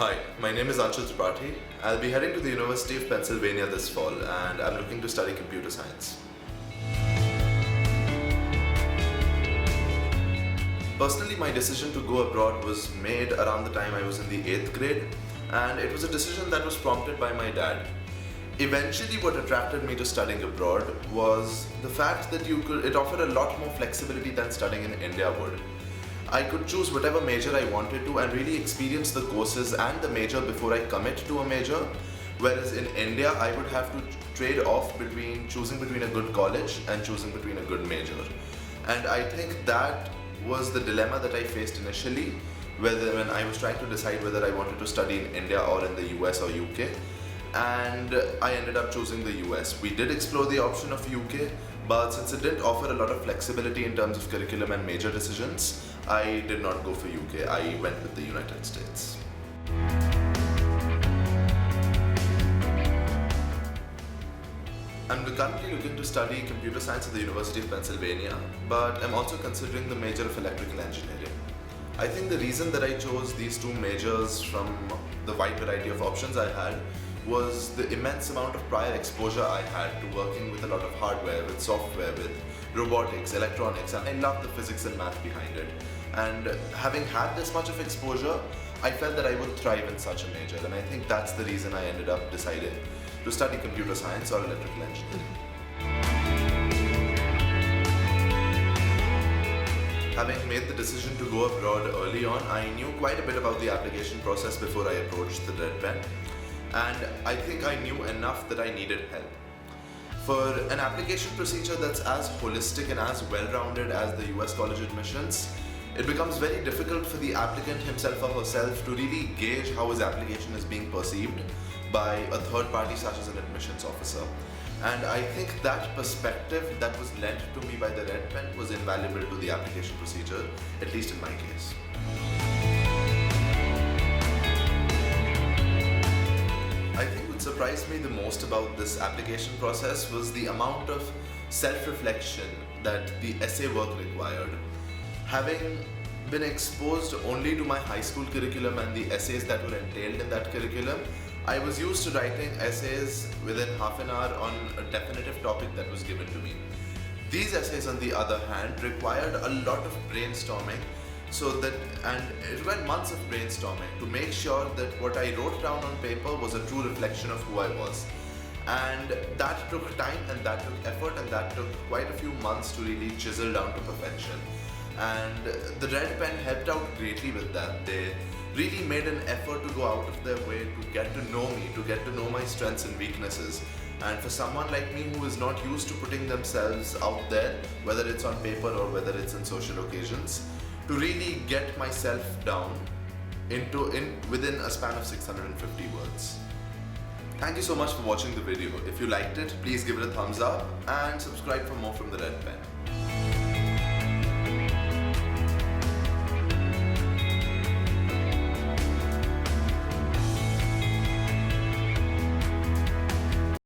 Hi, my name is Anshul Tripathi. I'll be heading to the University of Pennsylvania this fall and I'm looking to study computer science. Personally, my decision to go abroad was made around the time I was in the 8th grade, and it was a decision that was prompted by my dad. Eventually, what attracted me to studying abroad was the fact that it offered a lot more flexibility than studying in India would. I could choose whatever major I wanted to and really experience the courses and the major before I commit to a major, whereas in India I would have to trade off between choosing between a good college and choosing between a good major. And I think that was the dilemma that I faced initially, when I was trying to decide whether I wanted to study in India or in the US or UK, and I ended up choosing the US. We did explore the option of UK, but since it didn't offer a lot of flexibility in terms of curriculum and major decisions, I did not go for UK. I went with the United States. I'm currently looking to study computer science at the University of Pennsylvania, but I'm also considering the major of electrical engineering. I think the reason that I chose these two majors from the wide variety of options I had was the immense amount of prior exposure I had to working with a lot of hardware, with software, with robotics, electronics, and I love the physics and math behind it. And having had this much of exposure, I felt that I would thrive in such a major, and I think that's the reason I ended up deciding to study computer science or electrical engineering. Having made the decision to go abroad early on, I knew quite a bit about the application process before I approached the Red Pen, and I think I knew enough that I needed help. For an application procedure that's as holistic and as well-rounded as the US college admissions, it becomes very difficult for the applicant himself or herself to really gauge how his application is being perceived by a third party such as an admissions officer. And I think that perspective that was lent to me by the Red Pen was invaluable to the application procedure, at least in my case. I think what surprised me the most about this application process was the amount of self-reflection that the essay work required. Having been exposed only to my high school curriculum and the essays that were entailed in that curriculum, I was used to writing essays within half an hour on a definitive topic that was given to me. These essays, on the other hand, required a lot of brainstorming, and it required months of brainstorming to make sure that what I wrote down on paper was a true reflection of who I was. And that took time, and that took effort, and that took quite a few months to really chisel down to perfection. And the Red Pen helped out greatly with that. They really made an effort to go out of their way to get to know me, to get to know my strengths and weaknesses. And for someone like me who is not used to putting themselves out there, whether it's on paper or whether it's in social occasions, to really get myself down within a span of 650 words. Thank you so much for watching the video. If you liked it, please give it a thumbs up and subscribe for more from the Red Pen.